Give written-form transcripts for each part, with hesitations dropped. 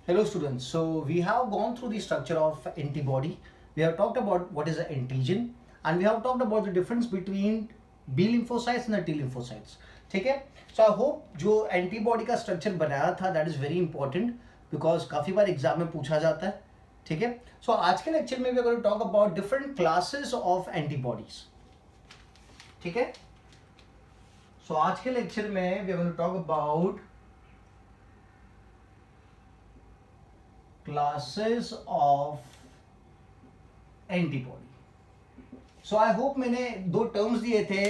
Hello students, so we have gone through the structure of antibody. We have talked about what is an antigen and we have talked about the difference between B lymphocytes and the T lymphocytes. ठीक है? So I hope जो antibody का structure बनाया था that is very important because काफी बार exam में पूछा जाता है. ठीक है? So आज के लेक्चर में we are going to talk about different classes of antibodies. ठीक है? So आज के लेक्चर में we are going to talk about classes of antibody. So I hope मैंने दो टर्म्स दिए थे.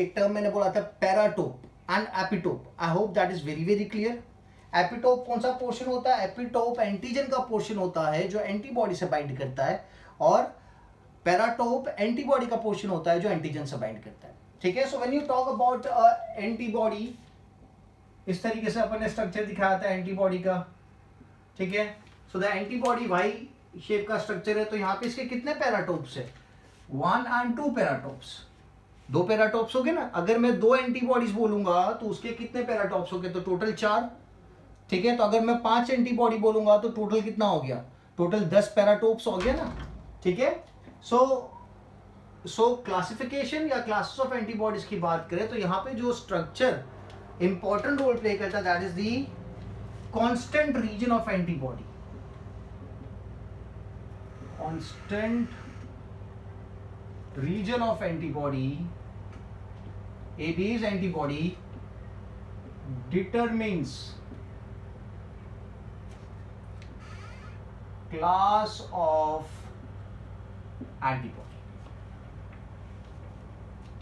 एक टर्म मैंने बोला था paratope and epitope. I hope that is very very clear. Epitope कौन सा पोर्शन होता है? एपिटोप एंटीजन का पोर्शन होता है जो एंटीबॉडी से बाइंड करता है, और पैराटोप एंटीबॉडी का पोर्शन होता है जो एंटीजन से बाइंड करता है. ठीक है? So when you talk about antibody, इस तरीके से अपन ने स्ट्रक्चर दिखाया था एंटीबॉडी का. ठीक है? So the antibody Y shape का स्ट्रक्चर है, तो यहाँ पे इसके कितने पैराटोप्स है? 1 and 2 पैराटोप्स. दो पैराटोप्स हो गए ना. अगर मैं दो एंटीबॉडीज बोलूंगा तो उसके कितने पैराटोप्स हो गए? तो टोटल 4. ठीक है? तो अगर मैं 5 एंटीबॉडी बोलूंगा तो टोटल कितना हो गया? टोटल 10 पैराटोप्स हो गया ना. ठीक है? सो क्लासिफिकेशन या क्लासेस ऑफ एंटीबॉडीज की बात करें तो यहाँ पे जो स्ट्रक्चर इंपॉर्टेंट रोल प्ले करता है that is the constant region of antibody. Constant region of antibody, AB's antibody determines class of antibody.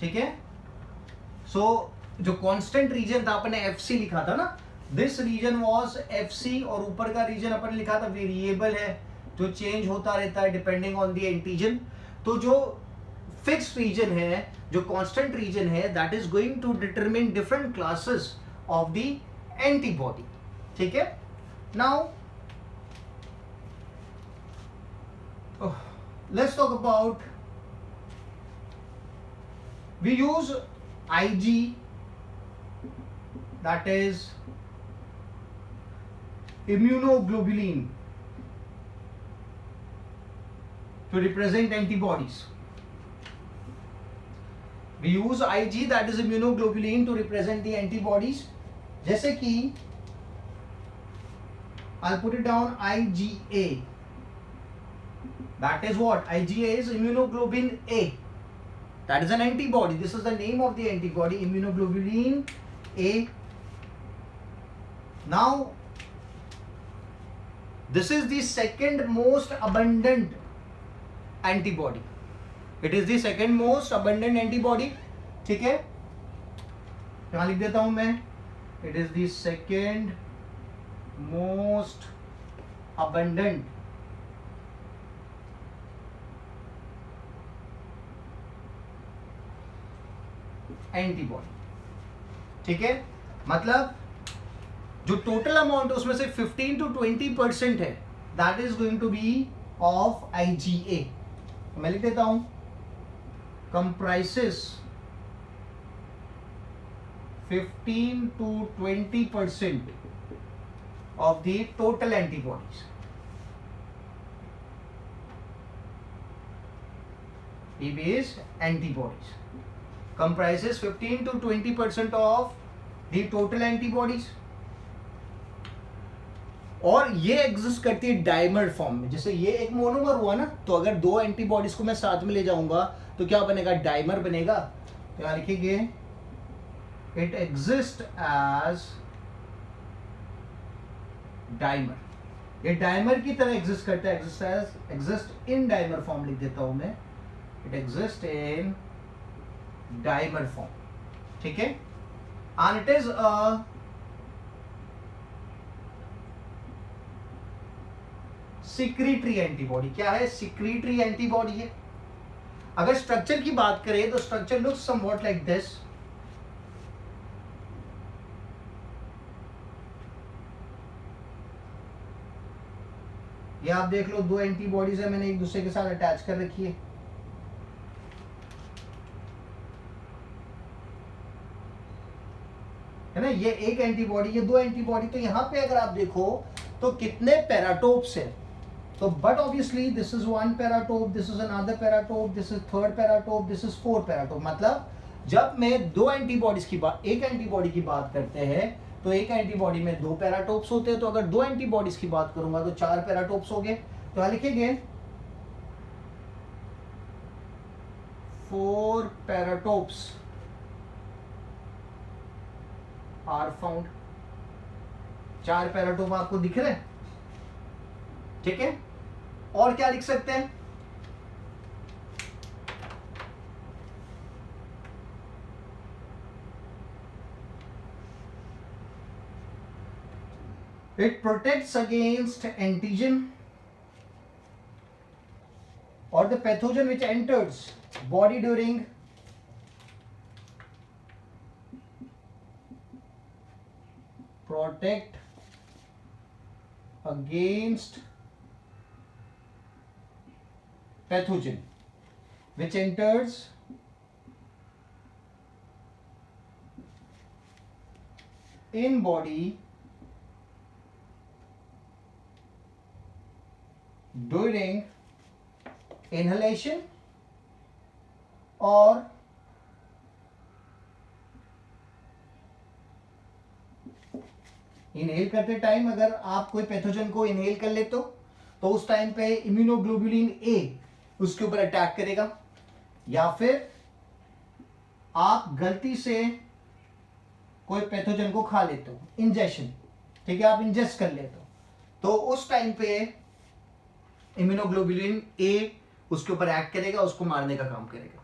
ठीक है? So जो constant region था अपन ने FC लिखा था ना, दिस रीजन वॉज FC, और ऊपर का रीजन अपन ने लिखा था वेरिएबल है जो चेंज होता रहता है डिपेंडिंग ऑन द एंटीजन. तो जो फिक्स्ड रीजन है, जो कांस्टेंट रीजन है, that is going to determine different classes of the antibody. ठीक है? Now let's talk about, we use IG, that is immunoglobulin, to represent antibodies. We use IG, that is immunoglobulin, to represent the antibodies. जैसे कि I'll put it down, IgA. That is what? IgA is immunoglobulin A. That is an antibody. This is the name of the antibody, immunoglobulin A. Now this is the second most abundant antibody. It is the second most abundant antibody. ठीक है? यहाँ लिख देता हूं मैं. It is the second most abundant antibody. ठीक है? मतलब जो टोटल अमाउंट है उसमें से 15 to 20% है, that is going to be of IgA. मैं लिख देता हूं, कंप्राइसेस 15 to 20% of the total antibodies. is antibodies comprises 15 to 20% of the total antibodies. और ये एग्जिस्ट करती है डाइमर फॉर्म में. जैसे ये एक मोनोमर हुआ ना, तो अगर दो एंटीबॉडीज को मैं साथ में ले जाऊंगा तो क्या बनेगा? डाइमर बनेगा. तो यहां लिखेंगे इट एग्जिस्ट एज डाइमर. ये डाइमर की तरह एग्जिस्ट करता है, एग्जिस्ट इन डाइमर फॉर्म लिख देता हूं मैं. It exist in dimer form. ठीक है? And it is a secretory antibody. क्या है? सिक्रीटरी एंटीबॉडी है. अगर स्ट्रक्चर की बात करें तो structure looks somewhat like this. ये आप देख लो, दो एंटीबॉडीज है, मैंने एक दूसरे के साथ अटैच कर रखी है. है ना, ये एक एंटीबॉडी, ये दो एंटीबॉडी. तो यहाँ पे अगर आप देखो तो कितने पैराटोप्स है? तो but obviously this is one paratope, this is another paratope, this is third paratope, this is fourth paratope. मतलब जब मैं दो एंटीबॉडीज की बात, एक एंटीबॉडी की बात करते हैं तो एक एंटीबॉडी में दो पैराटोप्स होते हैं, तो अगर दो एंटीबॉडीज की बात करूंगा तो चार पैराटोप्स हो गए। तो यहां लिखेंगे 4 पैराटोप्स आर फाउंड। 4 पैराटोप आपको दिख रहे हैं, ठीक है। और क्या लिख सकते हैं? It protects against antigen or the pathogen which enters body during protect against pathogen which enters in body during inhalation or inhale करते टाइम अगर आप कोई पैथोजन को इनहेल कर लेते हो तो उस टाइम पे इम्यूनोग्लोबुलिन ए उसके ऊपर अटैक करेगा, या फिर आप गलती से कोई पैथोजन को खा लेते हो, इंजेक्शन, ठीक है, आप इंजेस्ट कर लेते हो, तो उस टाइम पे इम्यूनोग्लोबुलिन ए उसके ऊपर एक्ट करेगा, उसको मारने का काम करेगा,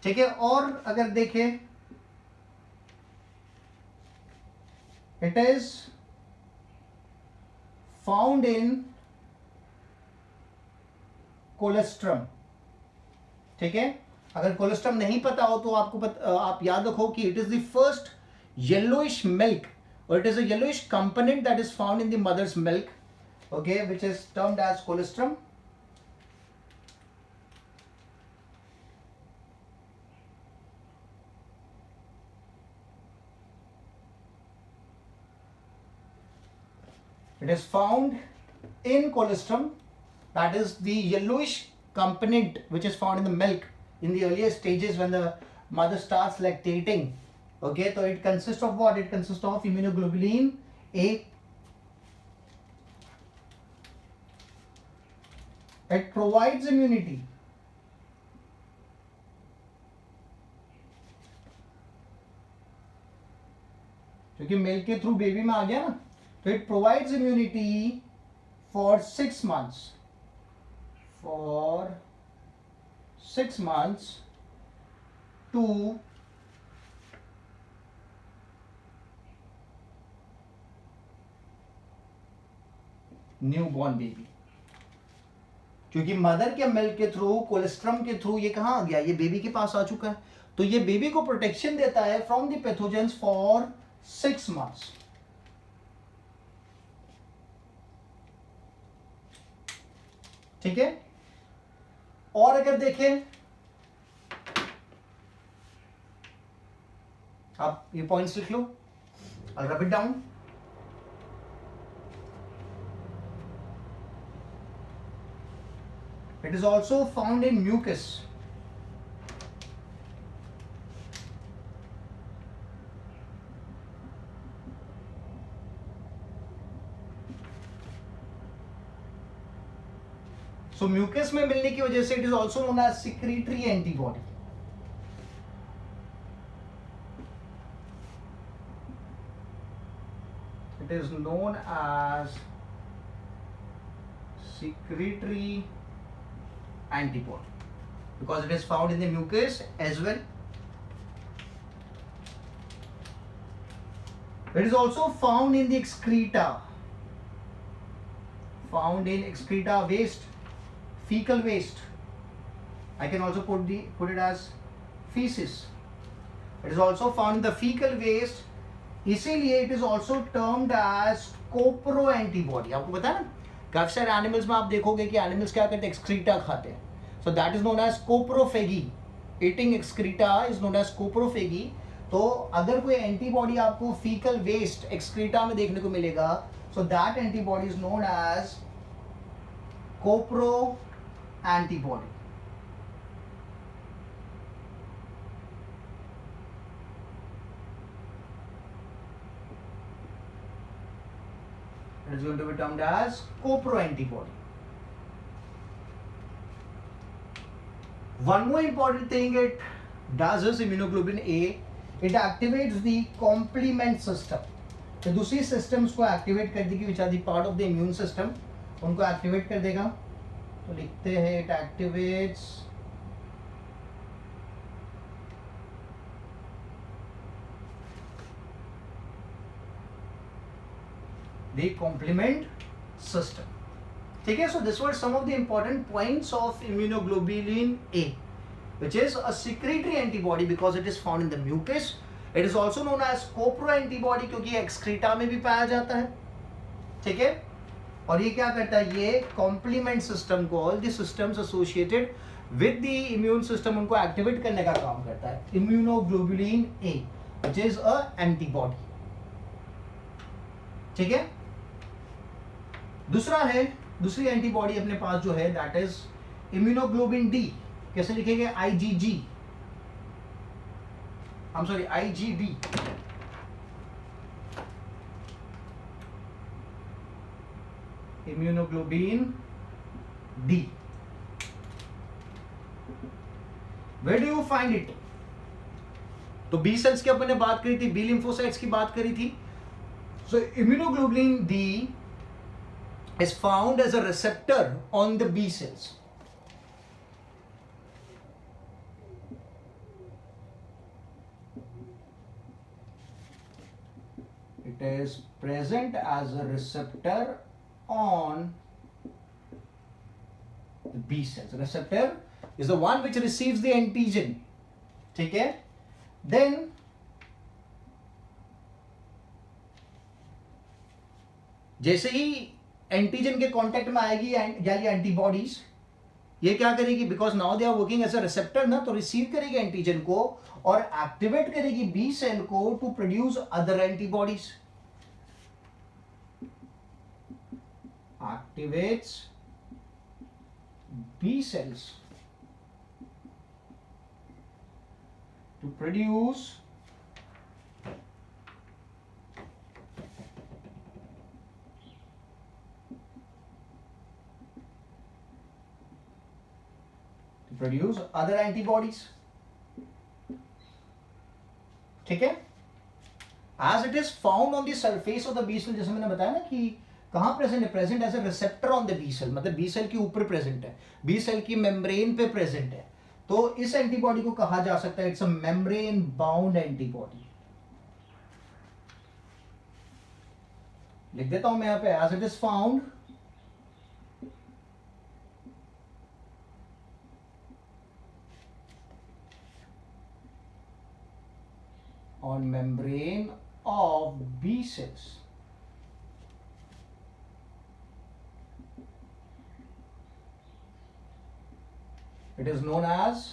ठीक है। और अगर देखें, it is found in colostrum, ठीक है। अगर कोलेस्ट्रम नहीं पता हो तो आपको आप याद रखो कि it is the first yellowish milk, और it is a yellowish component that is found in the mother's milk, okay, which is termed as colostrum. It is found in colostrum, that is the yellowish component which is found in the milk in the earlier stages when the mother starts lactating, okay. So it consists of what? It consists of immunoglobulin A. It provides immunity. क्योंकि मेल के through baby में आ गया ना, तो it provides immunity for 6 months, for 6 months to newborn baby. क्योंकि mother के मिल्क के थ्रू, कोलेस्ट्रम के थ्रू ये कहां आ गया? ये बेबी के पास आ चुका है, तो ये बेबी को प्रोटेक्शन देता है from the pathogens for 6 months, ठीक है। और अगर देखें, आप ये पॉइंट्स लिख लो, I'll rub it down. It is also found in mucus. So mucus में मिलने की वजह से it is also known as secretory antibody. It is known as secretory antibody because it is found in the mucus as well. It is also found in the excreta, found in excreta waste, fecal waste. I can also put it as feces. It is also found in the fecal waste. इसीलिए it is also termed as copro antibody. आपको पता है ना, काफी सारे animals में आप देखोगे कि एनिमल्स क्या करते हैं? एक्सक्रीटा खाते हैं. So that is known as coprophagy. Eating excreta is known as coprophagy. तो अगर कोई एंटीबॉडी आपको फीकल वेस्ट एक्सक्रीटा में देखने को मिलेगा, So that antibody is known as copro antibody. It is going to be termed as copro antibody. One more important thing it does is immunoglobulin A, it activates the complement system. तो दूसरी systems को activate कर देगी which are the part of the immune system, उनको activate कर देगा. तो लिखते हैं it activates the complement system. ठीक है. So this were some of the important points of immunoglobulin A, which is a secretory antibody because it is found in the mucus. It is also known as copro antibody क्योंकि excreta में भी पाया जाता है. ठीक है. और ये क्या करता है, ये complement system को, all the systems associated with the immune system उनको activate करने का काम करता है. Immunoglobulin A, which is a antibody. ठीक है. दूसरा है, दूसरी एंटीबॉडी अपने पास जो है that is immunoglobulin D. कैसे लिखेंगे, IgG, I'm sorry, IgD. Immunoglobulin D. Where do you find it? तो बी सेल्स की अपन ने बात करी थी, बी लिम्फोसाइट्स की बात करी थी. So immunoglobulin D is found as a receptor on the B cells. It is present as a receptor on the B cells. The receptor is the one which receives the antigen. ठीक है. Then जैसे ही antigen के contact में आएगी यानी antibodies, ये क्या करेगी, because now they are working as a receptor ना, तो रिसीव करेगी एंटीजन को और एक्टिवेट करेगी बी सेल को to produce other antibodies. Activates B cells to produce other antibodies. ठीक है. As it is found on the surface of the B cell, जैसे मैंने बताया ना कि कहां प्रेजेंट है, present as a receptor on the B cell, मतलब बी सेल के ऊपर प्रेजेंट है, बी सेल की मेम्ब्रेन पे प्रेजेंट है. तो इस एंटीबॉडी को कहा जा सकता है it's a membrane bound antibody. लिख देता हूं मैं यहां पे, as it is found on membrane of B cells. It is known as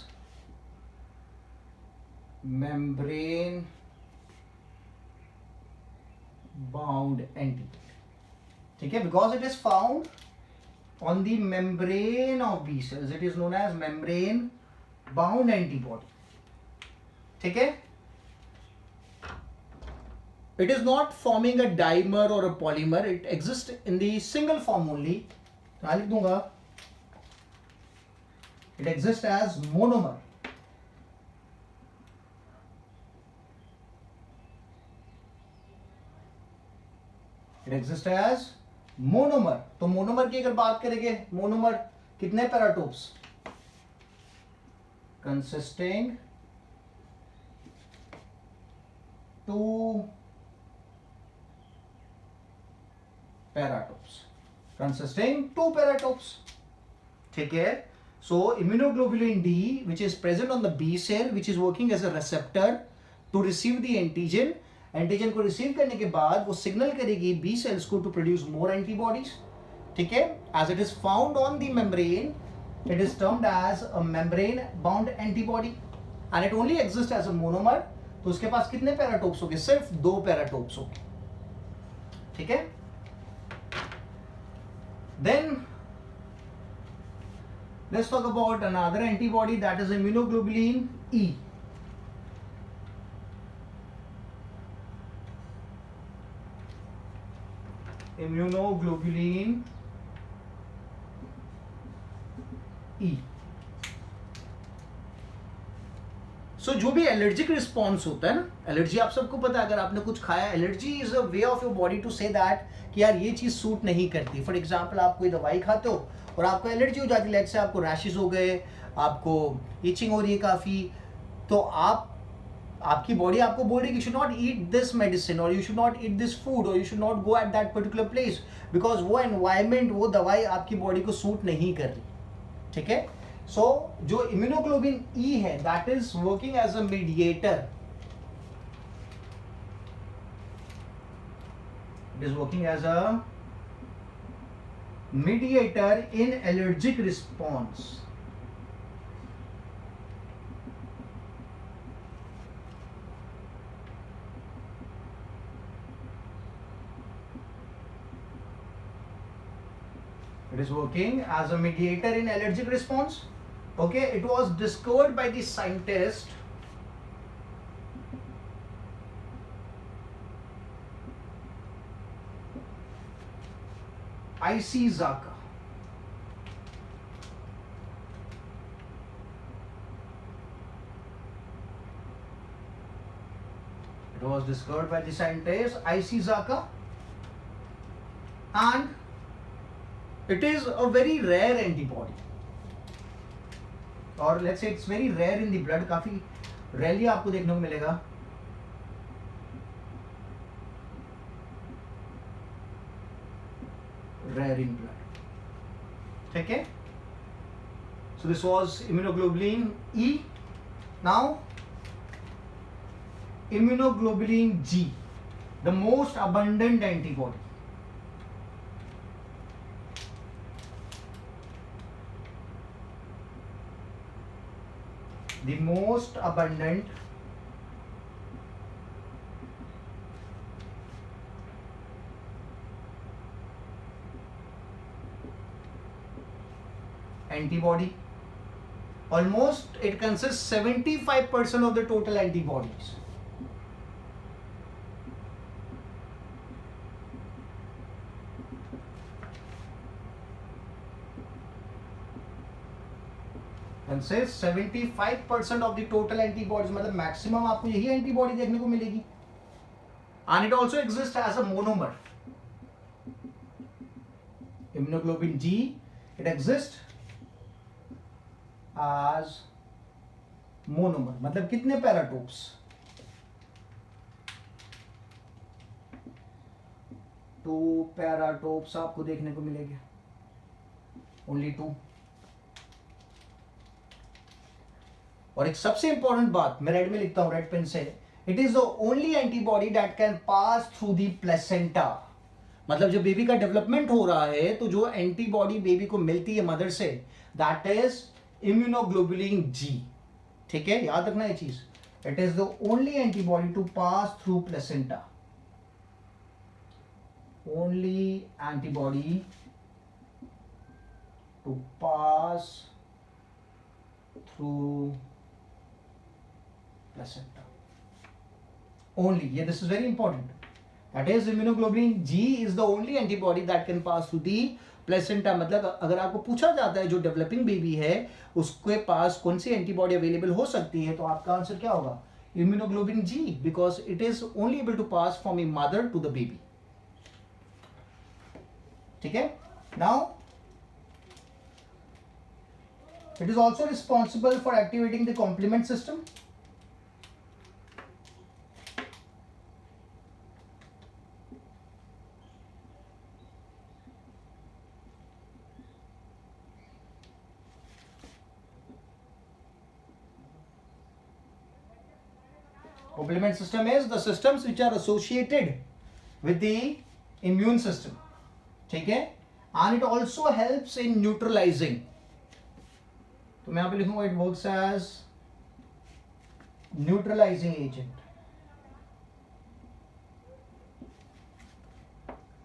membrane bound antibody. ठीक है, because it is found on the membrane of B cells, it is known as membrane bound antibody. ठीक है. It is not forming a dimer or a polymer. It exists in the single form only. तो लिख दूंगा, it exists as monomer. It exists as monomer. तो monomer की अगर बात करेंगे, मोनोमर कितने paratopes, consisting two paratopes, consisting two paratopes. ठीक है. So immunoglobulin D, which is present on the B cell, which is working as a receptor to receive the antigen. Antigen को receive करने के बाद वो सिग्नल करेगी B cells को to produce more antibodies. ठीक है. As it is found on the membrane, it is termed as a membrane bound antibody and it only exist as a monomer. तो उसके पास कितने पैराटोप्स होंगे, सिर्फ 2 पैराटोप्स होंगे. ठीक है. Then let's talk about another antibody, that is immunoglobulin E. Immunoglobulin E. सो जो भी एलर्जिक रिस्पॉन्स होता है ना, एलर्जी आप सबको पता है, अगर आपने कुछ खाया, allergy is a way of your body to say that कि यार ये चीज़ सूट नहीं करती. फॉर एग्जाम्पल आप कोई दवाई खाते हो और आपको एलर्जी हो जाती है, लाइक से आपको रैशेज हो गए, आपको इचिंग हो रही है काफ़ी, तो आपकी बॉडी आपको बोल रही है कि you should not eat this medicine और you should not eat this food और you should not go at that particular place, because वो एनवायरमेंट, वो दवाई आपकी बॉडी को सूट नहीं कर रही. ठीक है. सो जो इम्यूनोग्लोबिन ई है, that is working as a mediator. It is working as a mediator in allergic response. It is working as a mediator in allergic response. Okay, it was discovered by the scientist Ishizaka. It was discovered by the scientist Ishizaka, and it is a very rare antibody, or let's say it's very rare in the blood. काफी rarely आपको देखने को मिलेगा. Rare in blood. ठीक है. So this was immunoglobulin E. Now immunoglobulin G, the most abundant antibody. The most abundant antibody. Almost it consists 75% of the total antibodies. Consists 75% of the total antibodies. मतलब maximum आपको यही antibody देखने को मिलेगी. And it also exists as a monomer. Immunoglobulin G, it exists as monomer. मतलब कितने paratopes? 2 paratopes आपको देखने को मिलेंगे. Only 2. और एक सबसे इंपॉर्टेंट बात मैं रेड में लिखता हूं, रेड पेन से, it is the only antibody that can pass through the placenta. मतलब जब बेबी का डेवलपमेंट हो रहा है तो जो एंटीबॉडी बेबी को मिलती है मदर से, दैट इज इम्यूनोग्लोबुलिन जी. ठीक है, याद रखना ये चीज. It is the only antibody to pass through placenta. Only antibody to pass through placenta only. Yeah, this is very important. That is immunoglobulin G is the only antibody that can pass through the placenta. मतलब अगर आपको पूछा जाता है जो developing baby है उसके पास कौन सी एंटीबॉडी अवेलेबल हो सकती है, तो आपका आंसर क्या होगा? Immunoglobulin G, because it is only able to pass from a mother to the baby. ठीक है. Now it is also responsible for activating the complement system. Complement system is the systems which are associated with the immune system. ठीक है. And it also helps in neutralizing. तो मैं यहाँ पे लिखूंगा it works as neutralizing agent.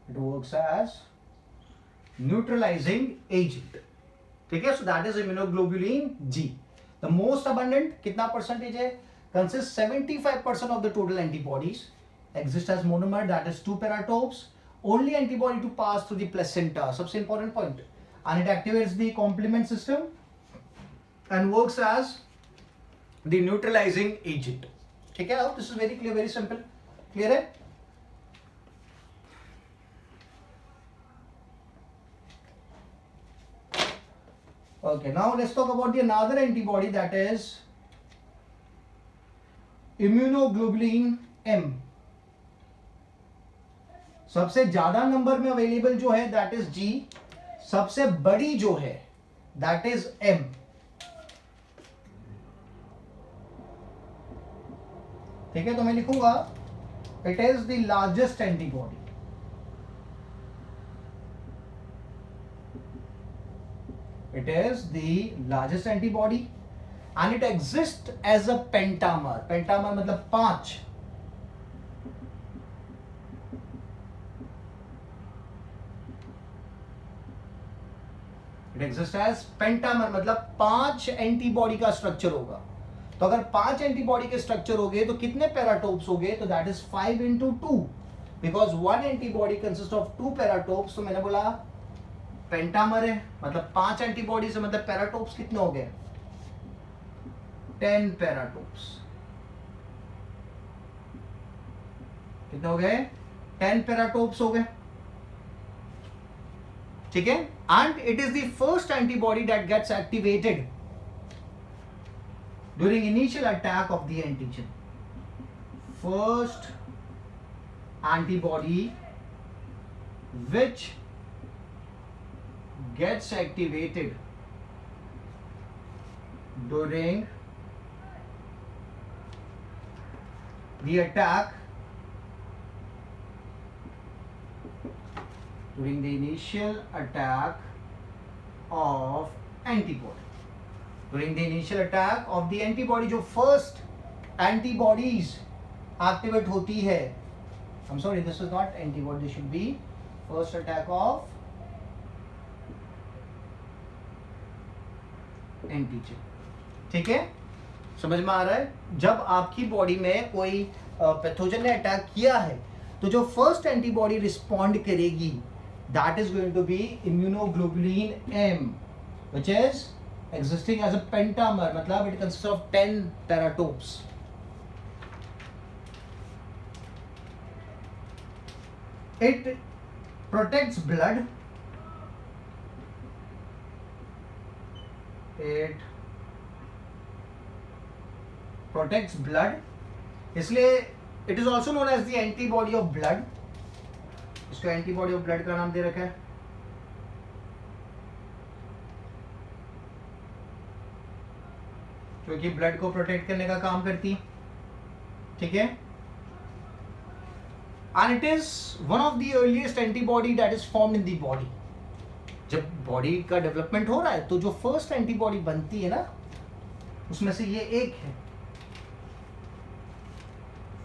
It works as neutralising agent, ठीक है. So that is immunoglobulin G. The most abundant कितना परसेंटेज है, consist 75% of the total antibodies, exist as monomer, that is 2 paratopes, only antibody to pass through the placenta, सबसे important point, and it activates the complement system and works as the neutralizing agent. ठीक है. This is very clear, very simple. Clear है. Okay, now let's talk about the another antibody, that is immunoglobulin M. सबसे ज्यादा number में available जो है that is जी, सबसे बड़ी जो है दैट इज एम. ठीक है, तो मैं लिखूंगा it is the largest antibody. It is the largest antibody and it exist as a pentamer. Pentamer मतलब 5. इट एग्जिस्ट एज पेंटामर मतलब 5 एंटीबॉडी का स्ट्रक्चर होगा. तो अगर 5 एंटीबॉडी के स्ट्रक्चर हो गए तो कितने पैराटोप्स हो गए, तो that is 5 into 2, because 1 antibody consist of 2 paratopes. तो मैंने बोला पेंटामर है मतलब 5 एंटीबॉडी से मतलब पैराटोप्स कितने हो गए, 10 पैराटोप्स. कितने हो गए, 10 पैराटोप्स हो गए. ठीक है. And it is the first antibody that gets activated during initial attack of the antigen. First antibody which gets activated during the attack, during the initial attack of antibody. During the initial attack of the antibody, जो first antibodies activate होती है, I'm sorry, this is not antibody, this should be first attack of antigen. ठीक है, समझ में आ रहा है. जब आपकी बॉडी में कोई पैथोजन ने अटैक किया है तो जो फर्स्ट एंटीबॉडी रिस्पॉन्ड करेगी that is going to be immunoglobulin M which is existing as a pentamer, मतलब it consist of 10 paratopes. It protects blood, it protects blood, इसलिए it is also known as the antibody of blood. इसको antibody of blood का नाम दे रखा है. क्योंकि blood को protect करने का काम करती है. ठीक है. And it is one of the earliest antibody that is formed in the body. जब बॉडी का डेवलपमेंट हो रहा है तो जो फर्स्ट एंटीबॉडी बनती है ना उसमें से ये एक है.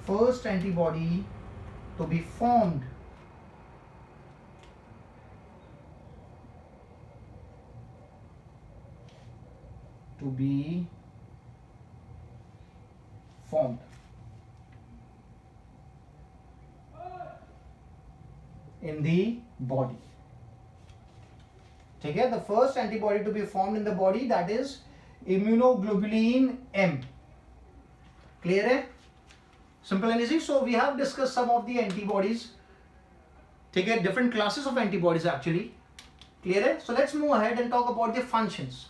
First antibody to be formed in the body. ठीक है. The first antibody to be formed in the body that is immunoglobulin M. Clear है, simple and easy. So we have discuss some of the antibodies. ठीक है, different classes of antibodies actually. Clear है. So let's move ahead and talk about the functions.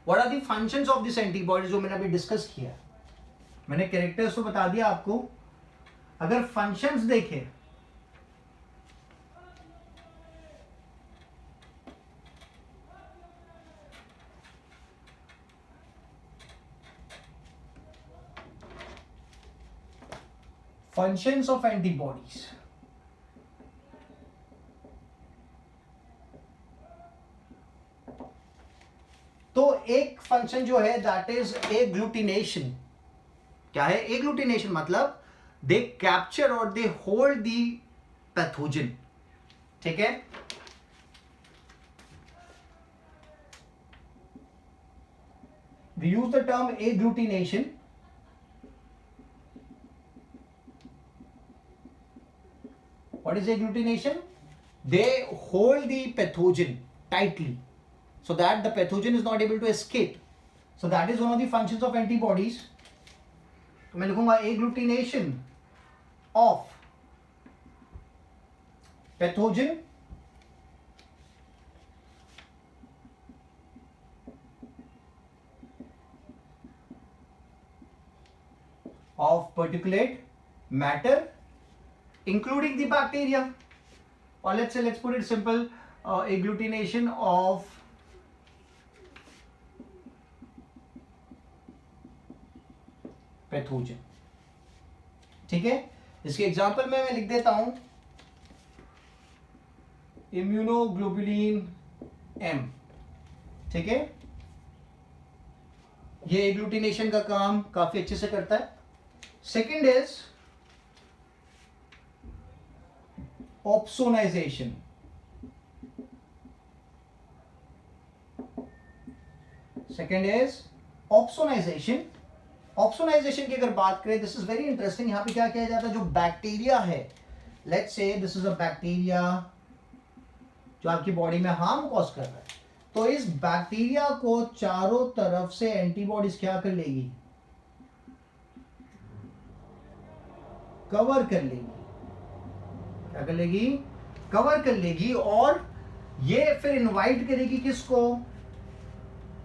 What are the functions of this antibody जो मैंने अभी discuss किया. मैंने characters तो बता दिया आपको. अगर फंक्शंस देखें functions of antibodies. तो एक फंक्शन जो है दैट इज एग्लूटिनेशन. क्या है एग्लूटिनेशन? मतलब दे कैप्चर और दे होल्ड द पैथोजन. ठीक है। We use the term agglutination. What is agglutination? They hold the pathogen tightly so that the pathogen is not able to escape. So that is one of the functions of antibodies. तो मैं लिखूंगा agglutination of pathogen of particulate matter including the bacteria, or let's put it simple, agglutination of pathogen. ठीक है, इसके example में मैं लिख देता हूं इम्यूनोग्लोबुलिन एम। ठीक है, ये एग्लूटिनेशन का काम काफी अच्छे से करता है। Second is opsonization. Second is opsonization. Opsonization की अगर बात करें, दिस इज वेरी इंटरेस्टिंग। यहां पे क्या किया जाता है, जो बैक्टीरिया है, let's say this is a bacteria जो आपकी बॉडी में हार्म कॉज कर रहा है, तो इस बैक्टीरिया को चारों तरफ से एंटीबॉडीज क्या कर लेगी, कवर कर लेगी। क्या कर लेगी, कवर कर लेगी। और ये फिर इनवाइट करेगी किसको,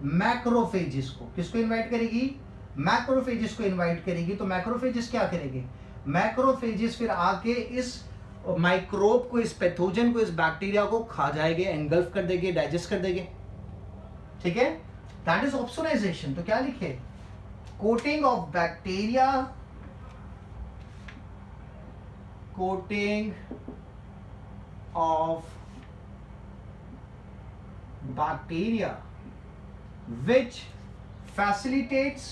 मैक्रोफेजिस को। किसको इनवाइट करेगी, मैक्रोफेजिस को इनवाइट करेगी। तो मैक्रोफेजिस क्या करेंगे, मैक्रोफेजिस फिर आके इस माइक्रोब को, इस पैथोजन को, इस बैक्टीरिया को खा जाएंगे, एंगल्फ कर देंगे, डाइजेस्ट कर देंगे। ठीक है, दैट इज ऑप्सोनाइजेशन। तो क्या लिखे, coating of bacteria, coating of bacteria which facilitates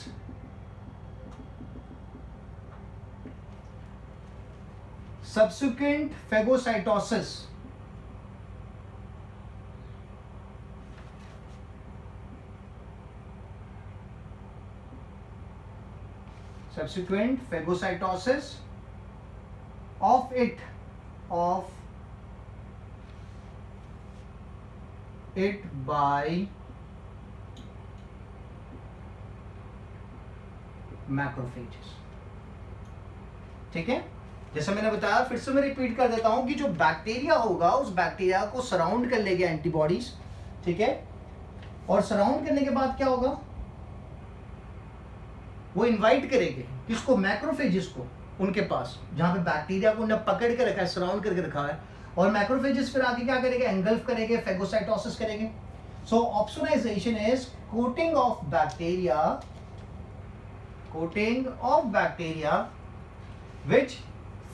subsequent phagocytosis of it by macrophages. ठीक है, जैसे मैंने बताया, फिर से मैं रिपीट कर देता हूं कि जो बैक्टीरिया होगा, उस बैक्टीरिया को सराउंड कर लेगी एंटीबॉडीज। ठीक है, और सराउंड करने के बाद क्या होगा, वो इनवाइट करेंगे किसको, मैक्रोफेजेस को, उनके पास जहां पे बैक्टीरिया को उन्हें पकड़ के रखा है, सराउंड करके रखा है। और मैक्रोफेजेस फिर आगे क्या करेंगे, एंगल्फ करेंगे, फेगोसाइटोसिस करेंगे। So opsonisation is coating of bacteria, coating of bacteria which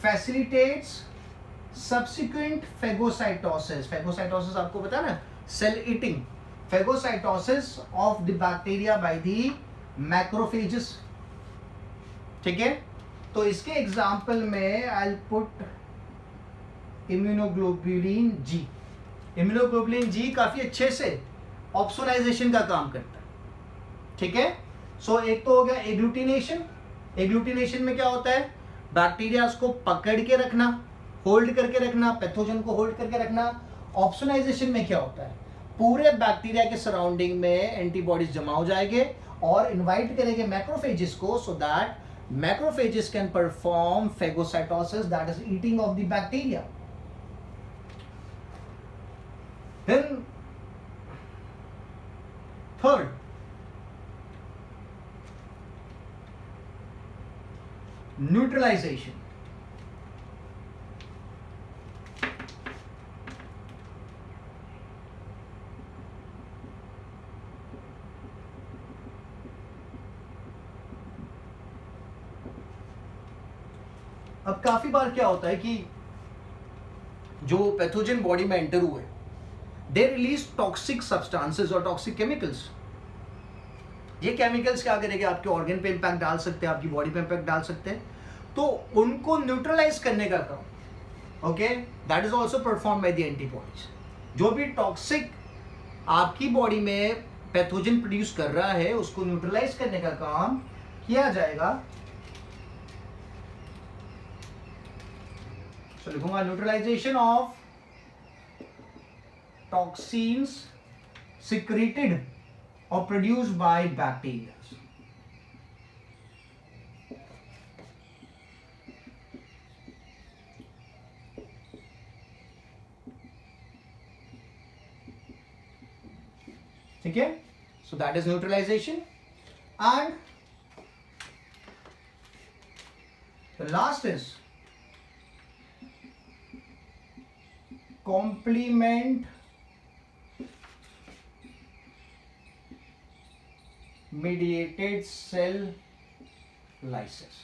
facilitates subsequent phagocytosis। phagocytosis आपको पता है ना, cell eating, phagocytosis of the bacteria by the macrophages। ठीक है, तो इसके एग्जांपल में I'll put immunoglobulin G. Immunoglobulin G काफी अच्छे से ऑप्सोनाइजेशन का काम करता है। ठीक है, सो एक तो हो गया एग्लूटिनेशन। एग्लूटिनेशन में क्या होता है, बैक्टीरिया को पकड़ के रखना, होल्ड करके रखना, पैथोजन को होल्ड करके रखना। ऑप्सोनाइजेशन में क्या होता है, पूरे बैक्टीरिया के सराउंडिंग में एंटीबॉडीज जमा हो जाएंगे और इनवाइट करेंगे मैक्रोफेजेस को, so that macrophages can perform phagocytosis, that is eating of the bacteria. Then third, neutralization. अब काफी बार क्या होता है कि जो पैथोजन बॉडी में एंटर हुए, दे रिलीज टॉक्सिक सब्सटेंसेस और टॉक्सिक केमिकल्स। ये केमिकल्स क्या करेंगे, आपके ऑर्गन पे इंपैक्ट डाल सकते हैं, आपकी बॉडी पे इंपैक्ट डाल सकते हैं। तो उनको न्यूट्रलाइज करने का काम, okay, that is also perform by the antibodies. जो भी टॉक्सिक आपकी बॉडी में पैथोजन प्रोड्यूस कर रहा है उसको न्यूट्रलाइज करने का काम किया जाएगा। तो लिखूंगा न्यूट्रलाइजेशन ऑफ टॉक्सिन्स सिक्रेटेड और प्रोड्यूस्ड बाय बैक्टीरिया। ठीक है, so that is neutralization. And the last is complement mediated cell lysis।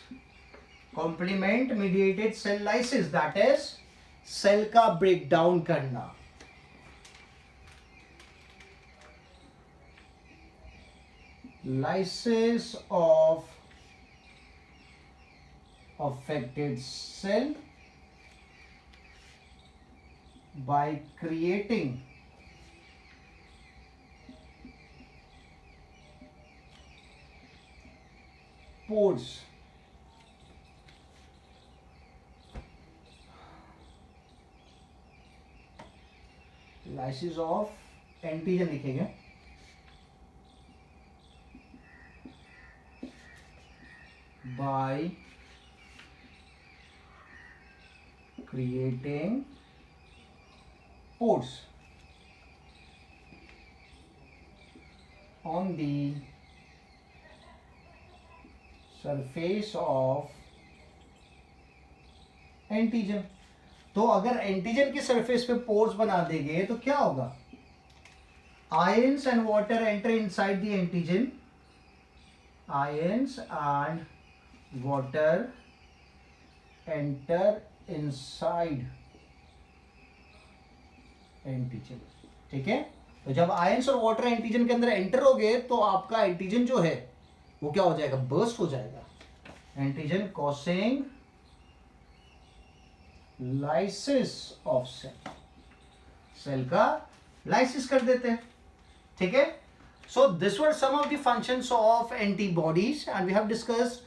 complement mediated cell lysis, that is cell का ब्रेकडाउन करना। lysis of affected cell by creating pores। lysis of antigen लिखेंगे, by creating pores on the surface of antigen. तो अगर antigen की surface पे pores बना देंगे तो क्या होगा? Ions and water enter inside the antigen, ions and water enter inside antigen. ठीक है, तो जब आयंस और वाटर एंटीजन के अंदर एंटर हो गए तो आपका एंटीजन जो है वो क्या हो जाएगा? बर्स्ट हो जाएगा। Antigen causing lysis of cell, cell का लाइसिस कर देते हैं। ठीक है, so this were some of the functions of antibodies and we have discussed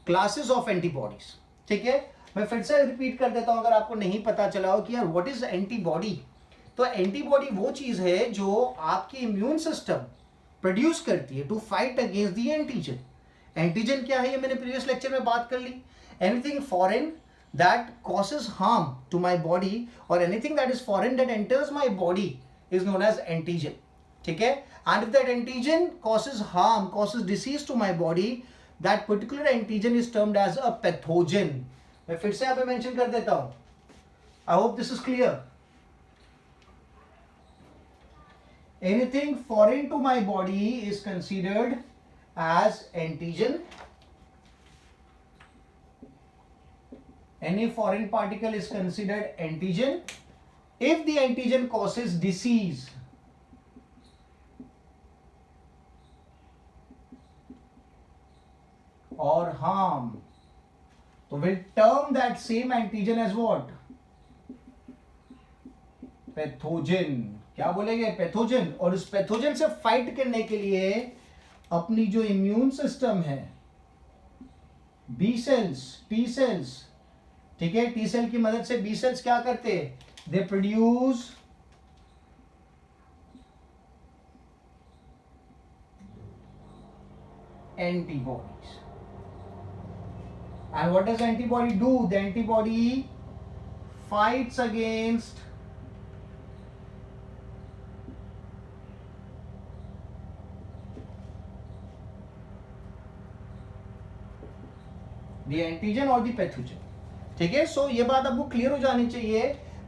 classes of antibodies. ठीक है, मैं फिर से रिपीट कर देता हूं अगर आपको नहीं पता चला हो कि यार व्हाट इज एंटीबॉडी। तो एंटीबॉडी वो चीज है जो आपकी इम्यून सिस्टम प्रोड्यूस करती है to fight against the antigen. Antigen क्या है ये मैंने प्रीवियस लेक्चर में बात कर ली। Anything foreign that causes harm to my body or anything that is foreign that enters my body is known as antigen। ठीक है, and if that antigen causes harm, causes disease to my body, that particular antigen is termed as a pathogen। मैं फिर से यहाँ पे mention कर देता हूँ, I hope this is clear। Anything foreign to my body is considered as antigen। Any foreign particle is considered antigen if the antigen causes disease or harm, so we'll term that same antigen as what? Pathogen. क्या बोलेंगे? Pathogen. और इस pathogen से fight करने के लिए अपनी जो इम्यून सिस्टम है, बी सेल्स, टी सेल्स, ठीक है, टी सेल की मदद से बी सेल्स क्या करते हैं? They produce antibodies. And what does antibody do? The antibody fights against the antigen और द पैथोजन। ठीक है, सो ये बात आपको क्लियर हो जानी चाहिए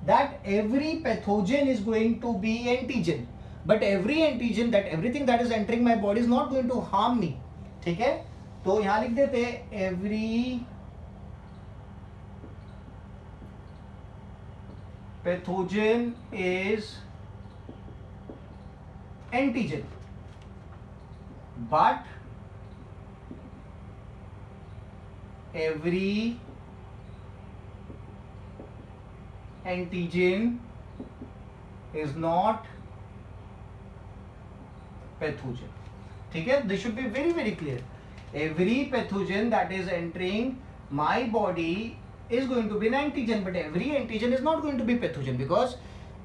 that every pathogen is going to be antigen, but every antigen, that everything that is entering my body is not going to harm me. ठीक है, तो यहां लिख देते हैं every pathogen is antigen but every antigen is not pathogen. ठीक है, this should be very very clear. Every pathogen that is entering my body is going to be an antigen, but every antigen is not going to be pathogen because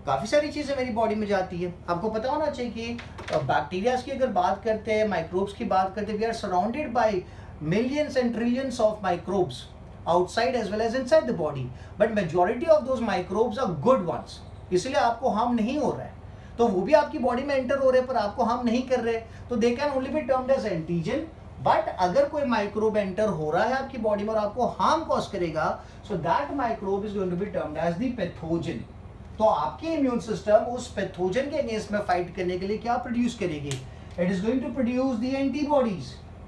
काफ़ी सारी चीज़ें मेरी body में जाती है. आपको पता होना चाहिए कि बैक्टीरियाज की अगर बात करते हैं, माइक्रोब्स की बात करते हैं, we are surrounded by millions and trillions of microbes outside as well as inside the body, but majority of those microbes are good ones, इसलिए आपको हार्म नहीं हो रहा है. तो वो भी आपकी बॉडी में एंटर हो रहे हैं पर आपको हार्म नहीं कर रहे, तो they can only be termed as antigen. But अगर कोई माइक्रोब एंटर हो रहा है आपकी बॉडी में और आपको हार्म कॉज करेगा, so that microbe is going to be termed as the pathogen. तो आपकी इम्यून सिस्टम उस पैथोजन के अगेंस्ट में फाइट करने के लिए क्या प्रोड्यूस करेगी? It is going to produce the antibodies.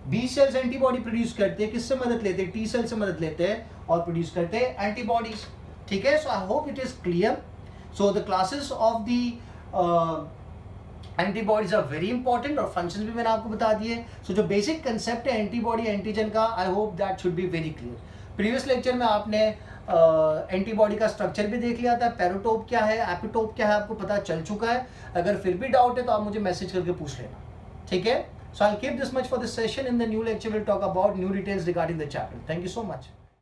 B cells antibody produce करते हैं, किससे मदद लेते हैं? टी सेल से मदद लेते हैं और प्रोड्यूस करते हैं एंटीबॉडीज. ठीक है, so I hope it is clear. So the classes of the antibodies are very important और फंक्शंस भी मैंने आपको बता दिए. सो जो बेसिक कंसेप्ट है एंटीबॉडी एंटीजन का, I hope that should be very clear. Previous lecture में आपने एंटीबॉडी का स्ट्रक्चर भी देख लिया था, पैराटोप क्या है, एपिटोप क्या है, आपको पता चल चुका है. अगर फिर भी डाउट है तो आप मुझे मैसेज करके पूछ लेना. ठीक है, so I will keep this much for this session. In the new lecture will talk about new details regarding the chapter. Thank you so much.